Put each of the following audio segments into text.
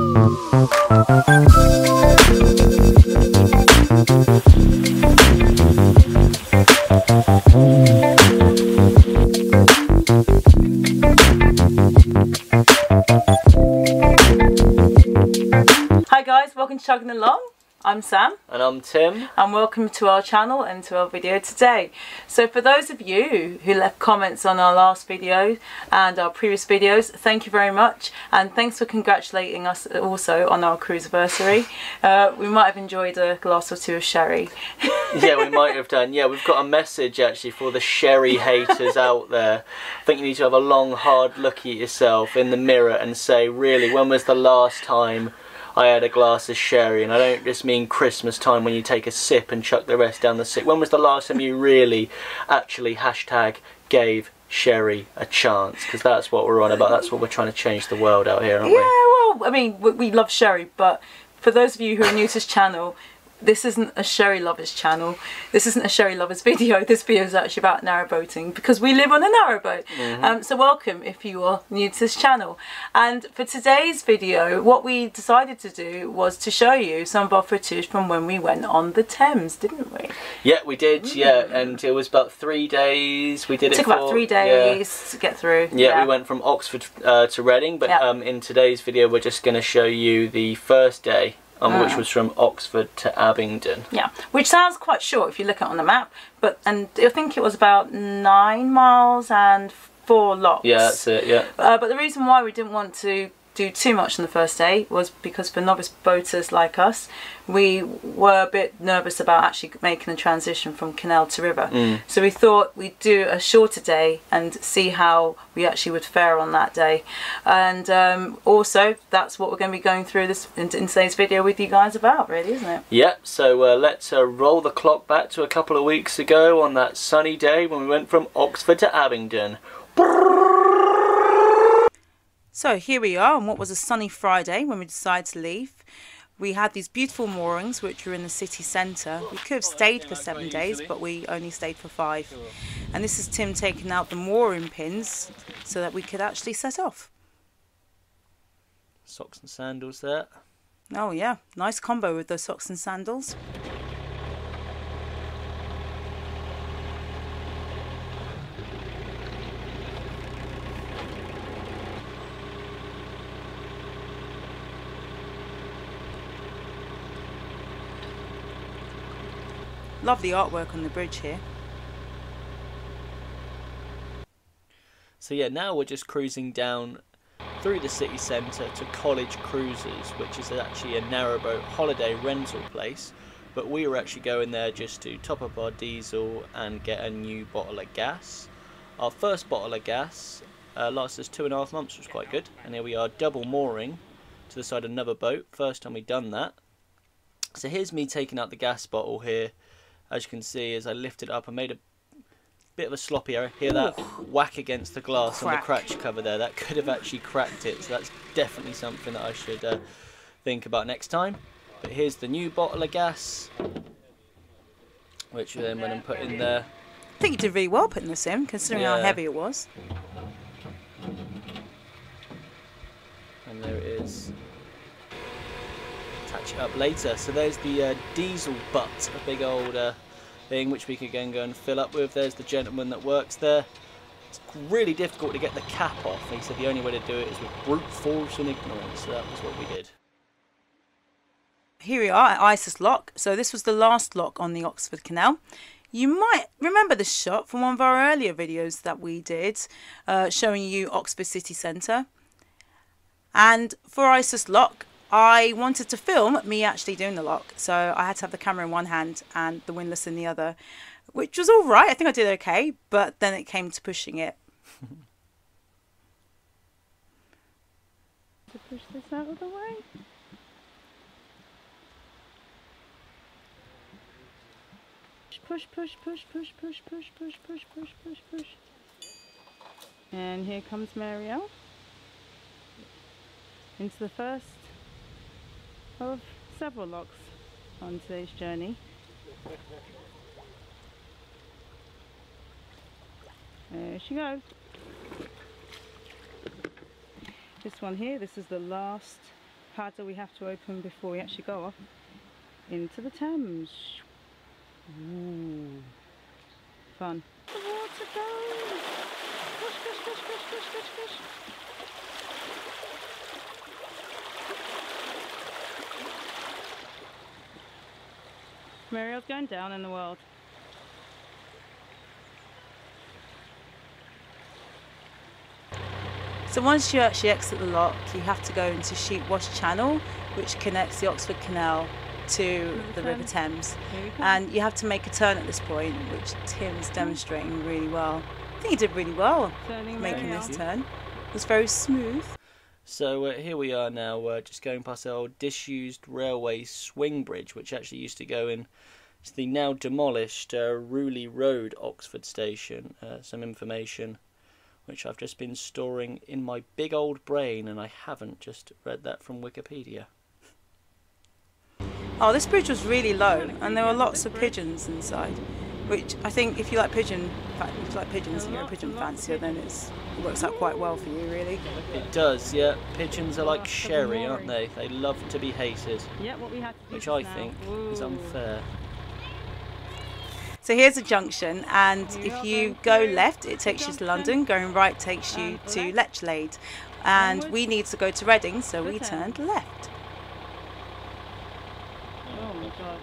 Hi guys, welcome to Chugging Along. I'm Sam. And I'm Tim. And welcome to our channel and to our video today. So for those of you who left comments on our last video and our previous videos, thank you very much. And thanks for congratulating us also on our cruise anniversary. We might have enjoyed a glass or two of sherry. Yeah, we might have done. Yeah, we've got a message actually for the sherry haters out there. I think you need to have a long, hard look at yourself in the mirror and say, really, when was the last time I had a glass of sherry? And I don't just mean Christmas time when you take a sip and chuck the rest down the sink. When was the last time you really actually hashtag gave sherry a chance? Because that's what we're on about. That's what we're trying to change the world out here, aren't we? Yeah, well, I mean, we love sherry, but for those of you who are new to this channel, this isn't a sherry lovers channel. This isn't a sherry lovers video. This video is actually about narrowboating because we live on a narrowboat. So welcome if you are new to this channel. And for today's video, what we decided to do was to show you some of our footage from when we went on the Thames, didn't we? Yeah, we did. Yeah, and it was about 3 days. We did it took about 3 days to get through. Yeah, we went from Oxford to Reading, but in today's video we're just going to show you the first day, which was from Oxford to Abingdon. Yeah, which sounds quite short if you look at it on the map, and I think it was about 9 miles and 4 locks. Yeah, that's it, yeah. But the reason why we didn't want to do too much on the first day was because for novice boaters like us, we were a bit nervous about actually making the transition from canal to river. So we thought we'd do a shorter day and see how we actually would fare on that day. And also that's what we're going to be going through this in today's video with you guys about, really, isn't it? Yep, so let's roll the clock back to a couple of weeks ago on that sunny day when we went from Oxford to Abingdon. So here we are on what was a sunny Friday when we decided to leave. We had these beautiful moorings which were in the city centre. We could have stayed for 7 days, but we only stayed for 5. And this is Tim taking out the mooring pins so that we could actually set off. Socks and sandals there. Oh yeah, nice combo with those socks and sandals. Lovely artwork on the bridge here. So yeah, now we're just cruising down through the city centre to College Cruises, which is actually a narrowboat holiday rental place. But we were actually going there just to top up our diesel and get a new bottle of gas. Our first bottle of gas lasted us 2.5 months, which was quite good. And here we are, double mooring to the side of another boat. First time we've done that. So here's me taking out the gas bottle here. As you can see, as I lift it up, I made a bit of a sloppy error. Hear that whack against the glass on the crutch cover there. That could have actually cracked it, so that's definitely something that I should think about next time. But here's the new bottle of gas, which we then went and put in there. I think you did really well putting this in, considering how heavy it was. And there it is. Touch it up later. So there's the diesel butt, a big old thing which we could go and fill up with. There's the gentleman that works there. It's really difficult to get the cap off. He said the only way to do it is with brute force and ignorance. So that was what we did. Here we are at Isis Lock. So this was the last lock on the Oxford Canal. You might remember this shot from one of our earlier videos that we did, showing you Oxford city centre. And for Isis Lock, I wanted to film me actually doing the lock, so I had to have the camera in one hand and the windlass in the other, which was all right. I think I did okay, but then it came to pushing it. To push this out of the way. Push, push, push, push, push, push, push, push, push, push, push. And here comes Marielle into the first of several locks on today's journey. There she goes. This one here, this is the last paddle we have to open before we actually go off into the Thames. Ooh, fun. The water goes! Push, push, push, push, push, push, push. Muriel's going down in the world. So once you actually exit the lock, you have to go into Sheepwash Channel, which connects the Oxford Canal to the River Thames. And you have to make a turn at this point, which Tim's demonstrating really well. I think he did really well making this turn. It was very smooth. So here we are now, just going past the old disused railway swing bridge, which actually used to go in to the now demolished Rooley Road Oxford station. Some information which I've just been storing in my big old brain, and I haven't just read that from Wikipedia. Oh, this bridge was really low, and there were lots of pigeons inside, which I think if you like pigeons and you're a pigeon fancier, then it works out quite well for you, really. It does, yeah. Pigeons are like sherry, aren't they? They love to be hated, which I think is unfair. So here's a junction, and if you go left, it takes you to London. Going right takes you to Lechlade, and we need to go to Reading, so we turned left. Oh my god.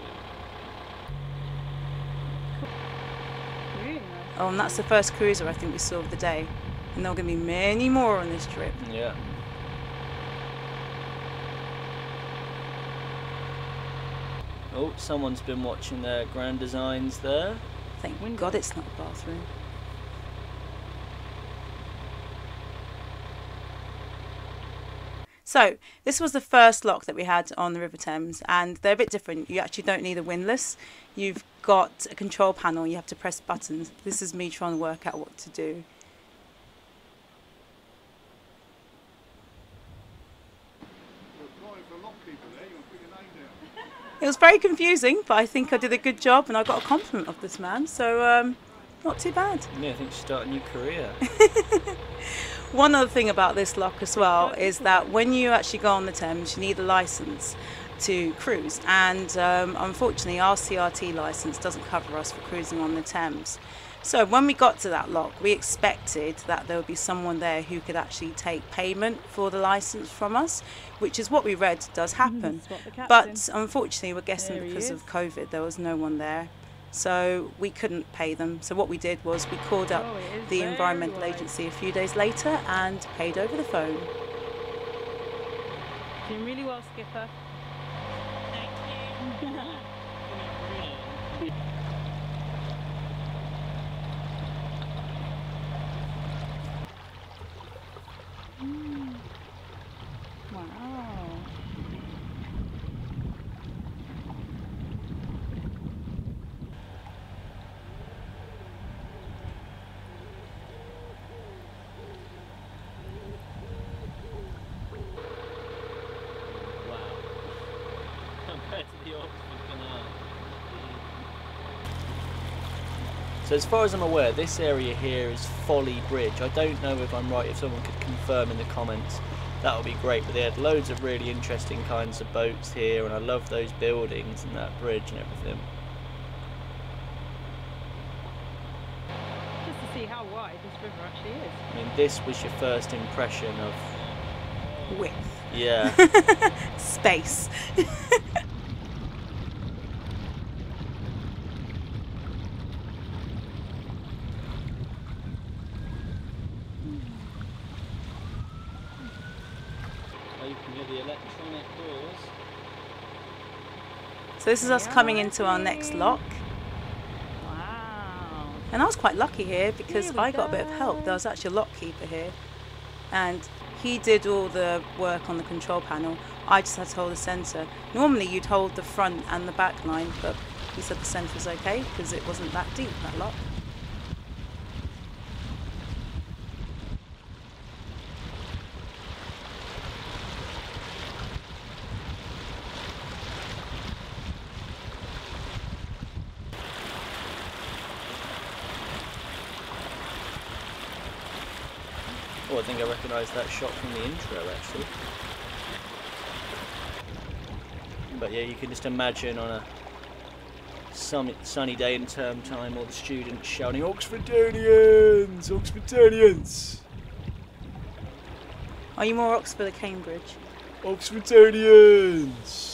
Really nice. Oh, and that's the first cruiser I think we saw of the day, and there are going to be many more on this trip. Yeah. Oh, someone's been watching their Grand Designs there. Thank God it's not a bathroom. So, this was the first lock that we had on the River Thames, and they're a bit different. You actually don't need a windlass. You've got a control panel, you have to press buttons. This is me trying to work out what to do. It was very confusing, but I think I did a good job, and I got a compliment of this man, so not too bad. Yeah, I think you start a new career. One other thing about this lock as well is that when you actually go on the Thames, you need a licence to cruise, and unfortunately our CRT licence doesn't cover us for cruising on the Thames. So when we got to that lock, we expected that there would be someone there who could actually take payment for the licence from us, which is what we read does happen. But unfortunately, we're guessing because of COVID, there was no one there. So we couldn't pay them. So what we did was we called up the environmental agency a few days later and paid over the phone. Doing really well, Skipper. Thank you. So as far as I'm aware, this area here is Folly Bridge. I don't know if I'm right. If someone could confirm in the comments, that would be great. But they had loads of really interesting kinds of boats here, and I love those buildings and that bridge and everything. Just to see how wide this river actually is. I mean, this was your first impression of... Width. Yeah. Space. The electronic doors. So this is us coming into our next lock. Wow. And I was quite lucky here because I got a bit of help. There was actually a lock keeper here, and he did all the work on the control panel. I just had to hold the centre. Normally you'd hold the front and the back line, but he said the centre was okay because it wasn't that deep, that lock. Oh, I think I recognise that shot from the intro, actually. But yeah, you can just imagine on a sunny day in term time, all the students shouting, "Oxfordonians! Oxfordonians! Are you more Oxford or Cambridge? Oxfordonians!"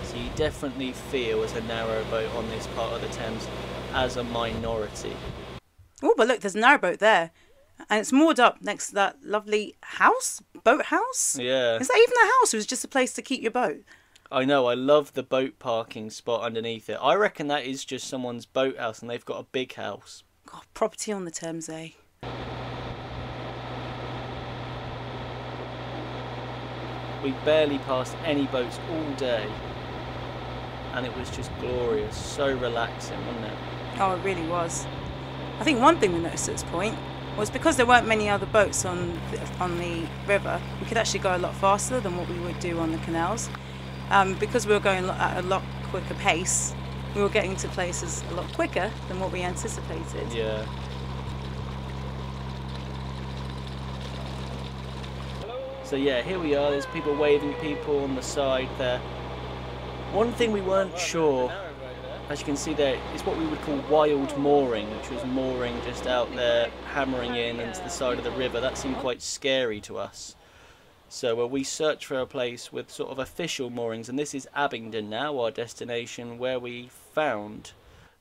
So you definitely feel as a narrowboat on this part of the Thames as a minority. Oh, but look, there's a narrowboat there. And it's moored up next to that lovely house? Boathouse? Yeah. Is that even a house or is it just a place to keep your boat? I know, I love the boat parking spot underneath it. I reckon that is just someone's boathouse and they've got a big house. God, property on the Thames, eh? We barely passed any boats all day. And it was just glorious, so relaxing, wasn't it? Oh, it really was. I think one thing we noticed at this point was because there weren't many other boats on the river, we could actually go a lot faster than what we would do on the canals. Because we were going at a lot quicker pace, we were getting to places a lot quicker than what we anticipated. Yeah. So yeah, here we are, there's people waving people on the side there. One thing we weren't sure, as you can see there, is what we would call wild mooring, which was mooring just out there, hammering in into the side of the river. That seemed quite scary to us. So we searched for a place with sort of official moorings, and this is Abingdon now, our destination, where we found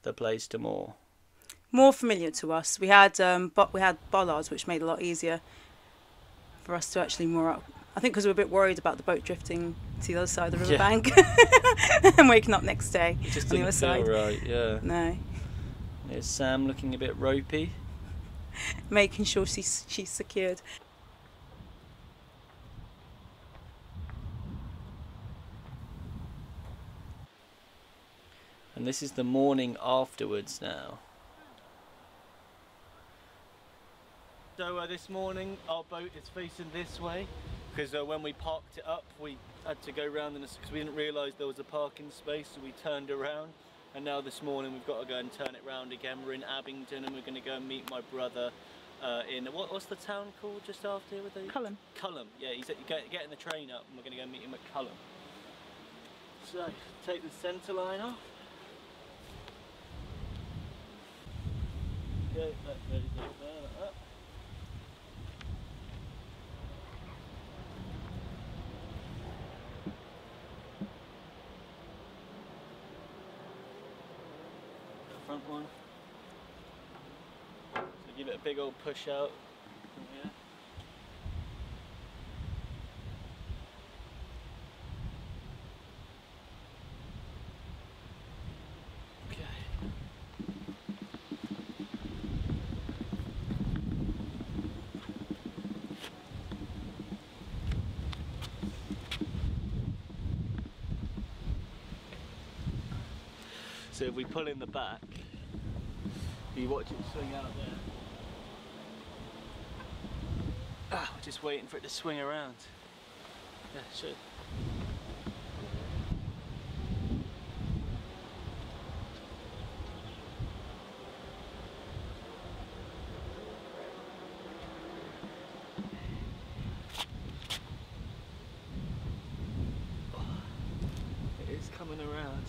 the place to moor. More familiar to us. We had bollards, which made it a lot easier for us to actually moor up. I think because we were a bit worried about the boat drifting to the other side of the riverbank and waking up next day It just on the other didn't feel side. right, yeah. No. There's Sam looking a bit ropey. Making sure she's secured. And this is the morning afterwards now. So this morning our boat is facing this way because when we parked it up we had to go round because we didn't realise there was a parking space, so we turned around, and now this morning we've got to go and turn it round again. We're in Abingdon and we're going to go and meet my brother in what's the town called just after here with the Culham. Culham, yeah, he's getting the train up and we're going to go meet him at Culham. So take the centre line off. Okay, that goes up there, like that. The front one. So give it a big old push out from here. So if we pull in the back, you watch it swing out there. Ah, we're just waiting for it to swing around. Yeah, it should. It is coming around.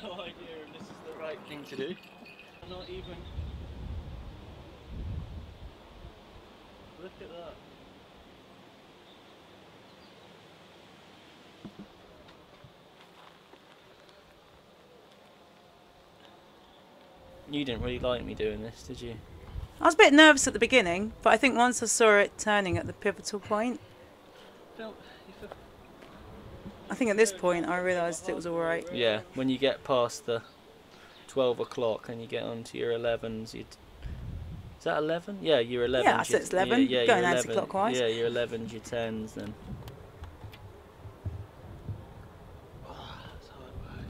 No idea if this is the right thing to do. Not even. Look at that. You didn't really like me doing this, did you? I was a bit nervous at the beginning, but I think once I saw it turning at the pivotal point, I think at this point I realised it was alright. Yeah, when you get past the 12 o'clock and you get onto your 11s, is that 11? Yeah, your 11s. Yeah, I said it's 11, Yeah, going your anti-clockwise. Yeah, your 11s, your 10s then. That's hard work.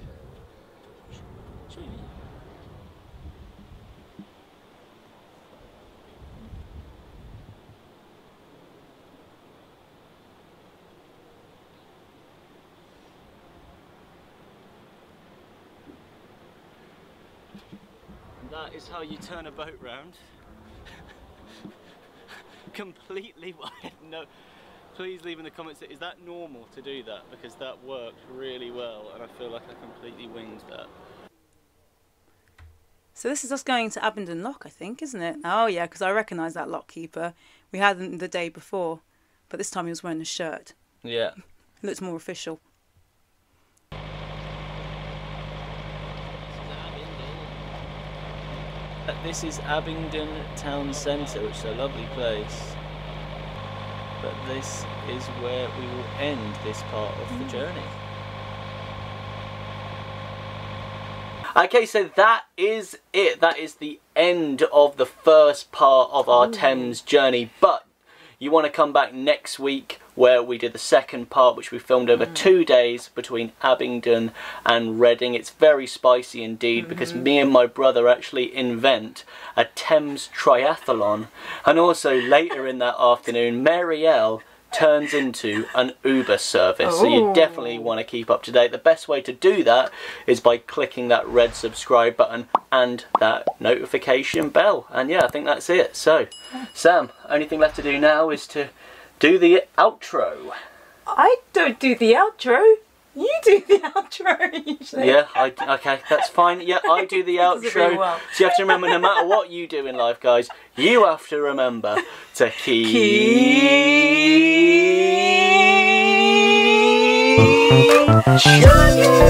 that is how you turn a boat round. Completely wide. No, please leave in the comments, is that normal to do that? Because that worked really well and I feel like I completely winged that. So this is us going to Abingdon Lock, I think, isn't it? Oh yeah, because I recognise that lock keeper. We had him the day before, but this time he was wearing a shirt. Yeah. It looks more official. This is Abingdon Town Centre, which is a lovely place. But this is where we will end this part of the journey. Okay, so that is it. That is the end of the first part of our Thames journey. But you want to come back next week where we did the second part, which we filmed over 2 days between Abingdon and Reading. It's very spicy indeed because me and my brother actually invent a Thames triathlon. And also later in that afternoon, Marielle turns into an Uber service. So you definitely want to keep up to date. The best way to do that is by clicking that red subscribe button and that notification bell. And yeah, I think that's it. So Sam, only thing left to do now is to do the outro. I don't do the outro. You do the outro usually. Yeah, okay, that's fine. Yeah, I do the outro. Really well. So you have to remember, no matter what you do in life, guys, you have to remember to keep chugging.